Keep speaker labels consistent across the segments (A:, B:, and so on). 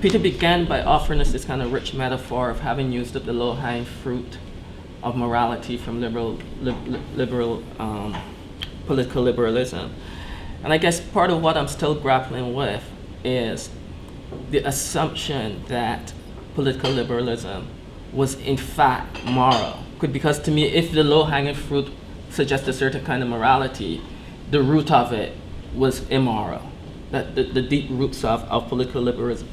A: Peter began by offering us this kind of rich metaphor of having used up the low-hanging fruit of morality from liberal political liberalism. And I guess part of what I'm still grappling with is the assumption that political liberalism was in fact moral. Because to me, if the low-hanging fruit suggests a certain kind of morality, the root of it was immoral. That the deep roots of political liberalism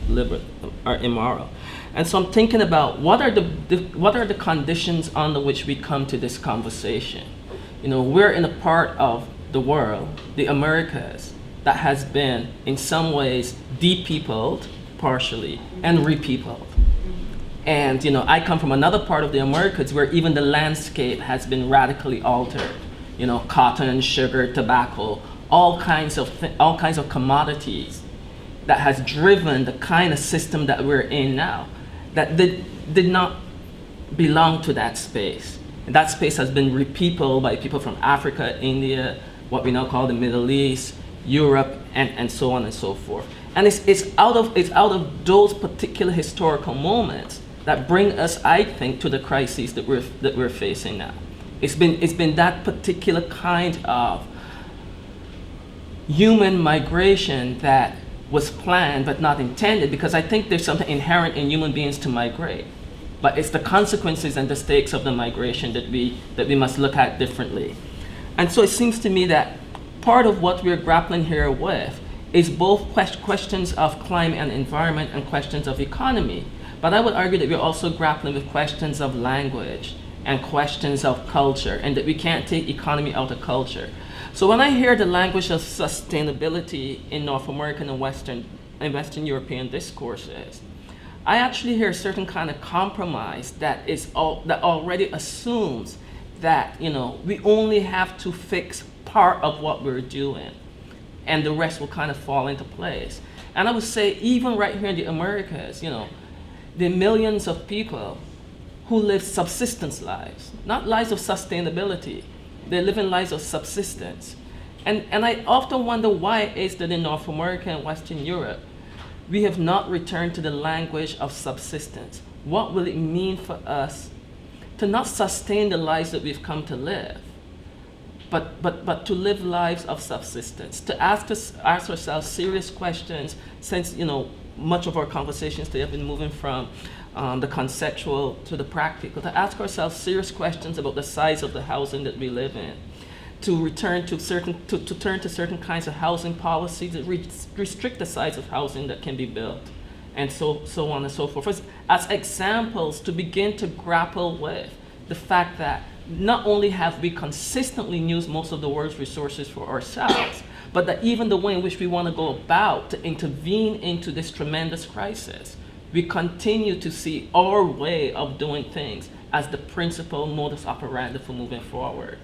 A: are immoral. And so I'm thinking about what are the conditions under which we come to this conversation. We're in a part of the world, the Americas, that has been in some ways depeopled partially and repeopled. And I come from another part of the Americas where even the landscape has been radically altered. Cotton, sugar, tobacco, all kinds of commodities that has driven the kind of system that we're in now that did not belong to that space. And that space has been repeopled by people from Africa, India, what we now call the Middle East, Europe, and so on and so forth. And it's out of those particular historical moments that bring us, I think, to the crises that we're facing now. It's been that particular kind of human migration that was planned but not intended, because I think there's something inherent in human beings to migrate. But it's the consequences and the stakes of the migration that we must look at differently. And so it seems to me that part of what we're grappling here with is both questions of climate and environment and questions of economy. But I would argue that we're also grappling with questions of language and questions of culture, and that we can't take economy out of culture. So when I hear the language of sustainability in North American and Western European discourses, I actually hear a certain kind of compromise that already assumes that we only have to fix part of what we're doing, and the rest will kind of fall into place. And I would say even right here in the Americas, the millions of people who live subsistence lives, not lives of sustainability. They're living lives of subsistence. And I often wonder why it is that in North America and Western Europe, we have not returned to the language of subsistence. What will it mean for us to not sustain the lives that we've come to live, but to live lives of subsistence, to ask ourselves serious questions, since much of our conversations today have been moving from the conceptual to the practical, to ask ourselves serious questions about the size of the housing that we live in, to turn to certain kinds of housing policies that restrict the size of housing that can be built, and so on and so forth, as examples to begin to grapple with the fact that not only have we consistently used most of the world's resources for ourselves, but that even the way in which we want to go about to intervene into this tremendous crisis, we continue to see our way of doing things as the principal modus operandi for moving forward.